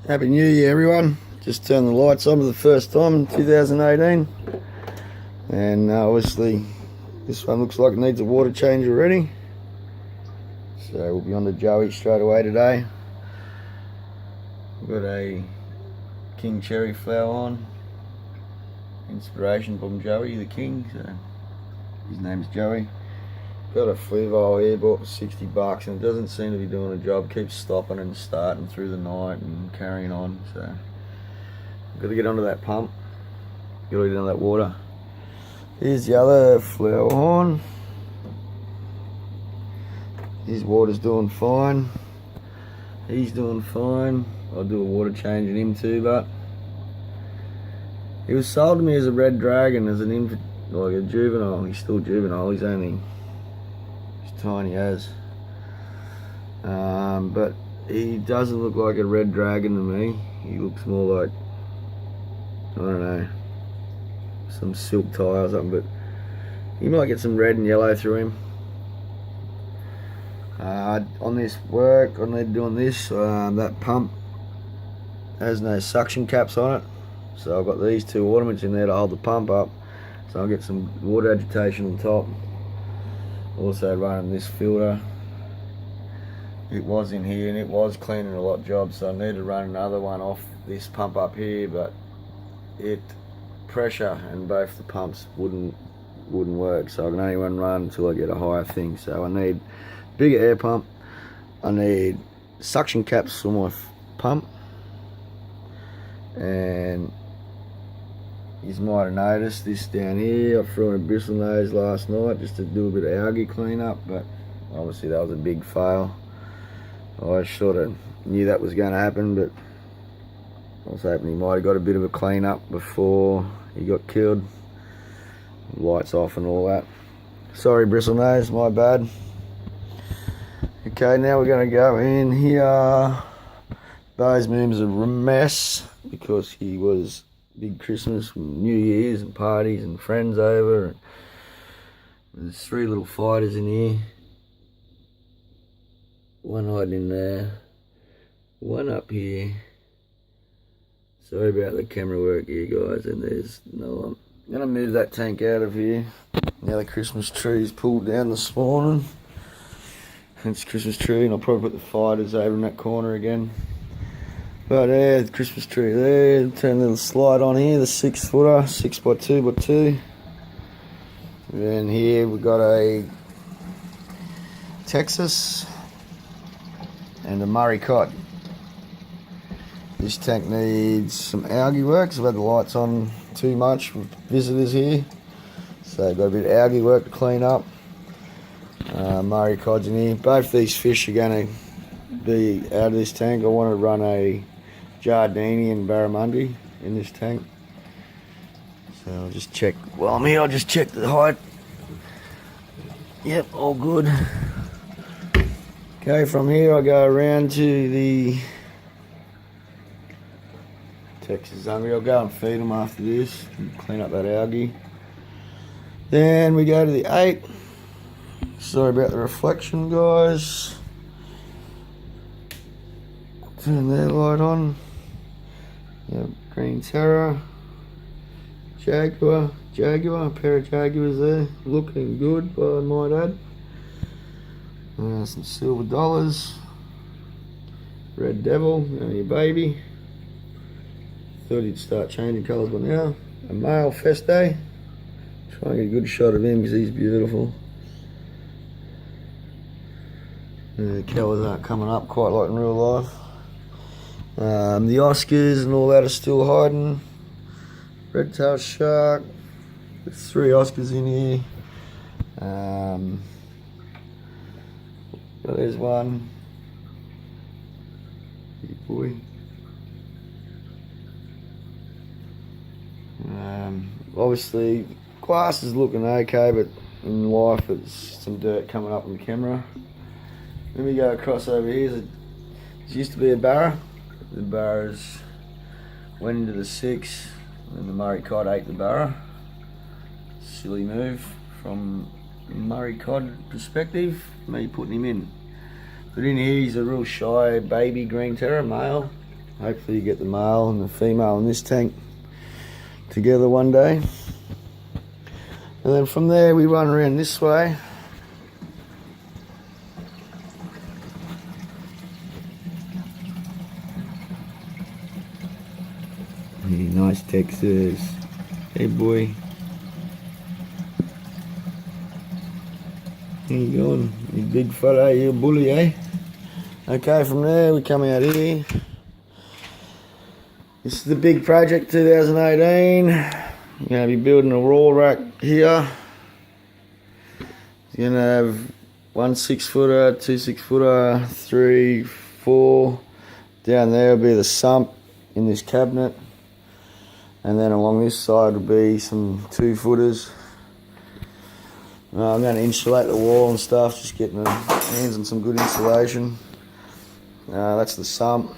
Happy New Year, everyone. Just turned the lights on for the first time in 2018. And obviously, this one looks like it needs a water change already. So we'll be on to Joey straight away today. We've got a King Cherry flower on. Inspiration from Joey the King. So his name's Joey. Got a Flevo here, bought for $60 and it doesn't seem to be doing a job. Keeps stopping and starting through the night and carrying on. So I've got to get onto that pump. Got to get onto that water. Here's the other flower horn. His water's doing fine. He's doing fine. I'll do a water change in him too, but he was sold to me as a red dragon, as an infant, like a juvenile. He's still juvenile. He's tiny as. But he doesn't look like a red dragon to me. He looks more like, I don't know, some silk tie or something, but you might get some red and yellow through him. On this work, I need to do on this, that pump has no suction caps on it. So I've got these two ornaments in there to hold the pump up, so I'll get some water agitation on top. Also running this filter. It was in here and it was cleaning a lot job, so I need to run another one off this pump up here, but pressure and both the pumps wouldn't work, so I can only run until I get a higher thing. So I need bigger air pump, I need suction caps for my pump, and you might have noticed this down here. I threw in a bristle nose last night just to do a bit of algae cleanup, but obviously that was a big fail. I sort of knew that was going to happen, but I was hoping he might have got a bit of a cleanup before he got killed. Lights off and all that. Sorry, bristle nose, my bad. Okay, now we're going to go in here. Those moons are a mess because he was big Christmas, New Year's and parties and friends over. And there's 3 little fighters in here. One hiding in there, one up here. Sorry about the camera work here, guys, and there's another one. I'm going to move that tank out of here. Now the Christmas tree's pulled down this morning. It's Christmas tree, and I'll probably put the fighters over in that corner again. But yeah, the Christmas tree there. Turn a little slide on here, the 6-footer, 6x2x2. And then here we've got a Texas and a Murray cod. This tank needs some algae work, so I've had the lights on too much with visitors here. So I've got a bit of algae work to clean up. Murray cod's in here. Both these fish are going to be out of this tank. I want to run a Giardini and Barramundi in this tank. So I'll just check, while I'm here, I'll just check the height. Yep, all good. Okay, from here I go around to the Texas Hungry. I'll go and feed them after this and clean up that algae. Then we go to the 8. Sorry about the reflection, guys. Turn that light on. Yep, Green Terror, Jaguar, a pair of Jaguars there, looking good, I might add. Some silver dollars, Red Devil, only a baby. Thought he'd start changing colours by now. A male Feste. Try and get a good shot of him because he's beautiful. The colours aren't coming up quite like in real life. The Oscars and all that are still hiding. Red-tailed shark. There's 3 Oscars in here. There's one. Big boy. Obviously, glass is looking okay, but in life, there's some dirt coming up on the camera. Then we go across over here. There used to be a barra. The barras went into the 6, and the Murray cod ate the barra. Silly move from Murray cod perspective, me putting him in. But in here he's a real shy baby green terror, male. Hopefully you get the male and the female in this tank together one day. And then from there we run around this way. Hey, nice Texas. Hey boy. How you going? You big fella, you a bully, eh? Okay, from there we come out here. This is the big project 2018. We're going to be building a raw rack here. You're going to have 1 6-footer, 2 6-footer, 3, 4. Down there will be the sump in this cabinet. And then along this side will be some 2-footers. I'm going to insulate the wall and stuff, just getting my hands on some good insulation. That's the sump.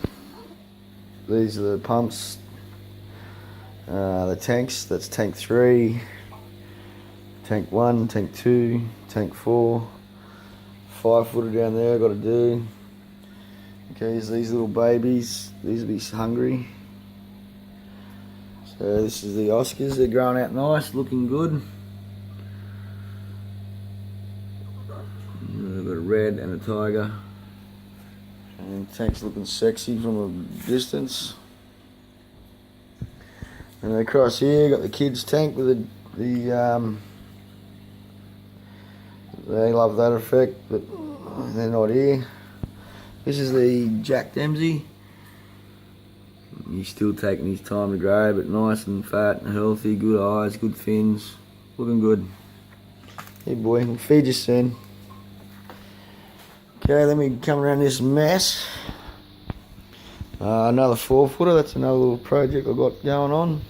These are the pumps. The tanks, that's tank 3, tank 1, tank 2, tank 4, 5-footer down there I've got to do. Okay, so these little babies, these will be hungry. So this is the Oscars, they're growing out nice, looking good. We've got a red and a tiger. And the tank's looking sexy from a distance. And across here, got the kids' tank with they love that effect, but they're not here. This is the Jack Dempsey. He's still taking his time to grow, but nice and fat and healthy, good eyes, good fins, looking good. Hey boy, we'll feed you soon. Okay, then we come around this mess. Another 4-footer, that's another little project I've got going on.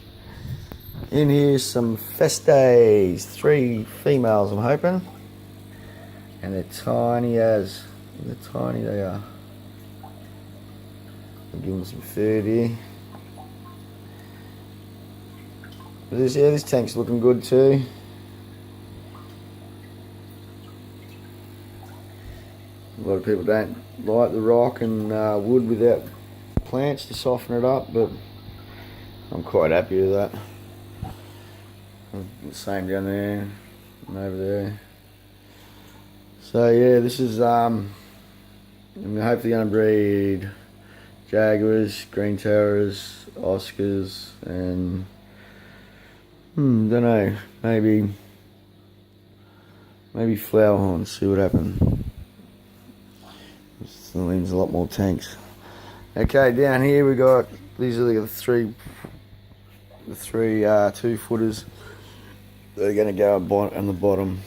In here's some Festes, 3 females I'm hoping. And they're tiny as, look how tiny they are. I'll give them some food here. But this tank's looking good too. A lot of people don't like the rock and wood without plants to soften it up, but I'm quite happy with that. The same down there and over there. So yeah, this is I'm hopefully going to breed Jaguars, Green Terrors, Oscars, and don't know, maybe flower horns. See what happens. Still needs a lot more tanks. Okay, down here we got, these are the three 2-footers. They're going to go on the bottom.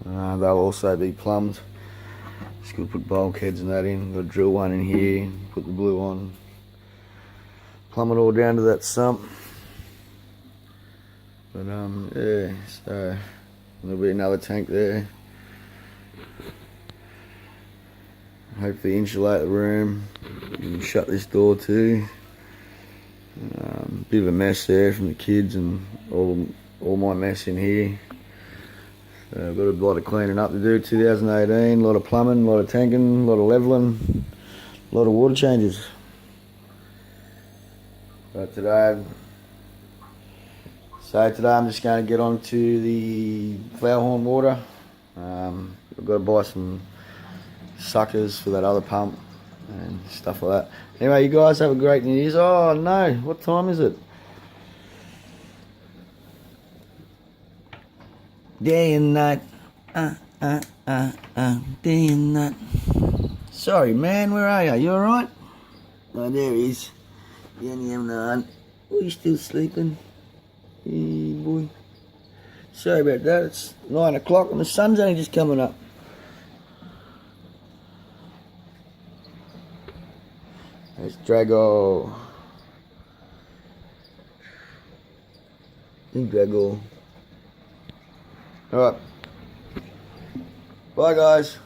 They'll also be plumbed. Just going to put bulkheads and that in. Got to drill one in here, put the blue on. Plumb it all down to that sump. But yeah, so there'll be another tank there. Hopefully insulate the room. And shut this door too. Bit of a mess there from the kids and all my mess in here. So I've got a lot of cleaning up to do 2018, a lot of plumbing, a lot of tanking, a lot of levelling, a lot of water changes. But today I'm just going to get on to the flower horn water. I've got to buy some suckers for that other pump and stuff like that. Anyway, you guys have a great New Year's. Oh no, what time is it? Day and night. Day and night. Sorry man, where are you? You alright? Oh, there he is. You only having a hunt. Oh, you still sleeping? Hey boy. Sorry about that, it's 9 o'clock and the sun's only just coming up. There's Drago. Hey Drago. Alright. Bye guys.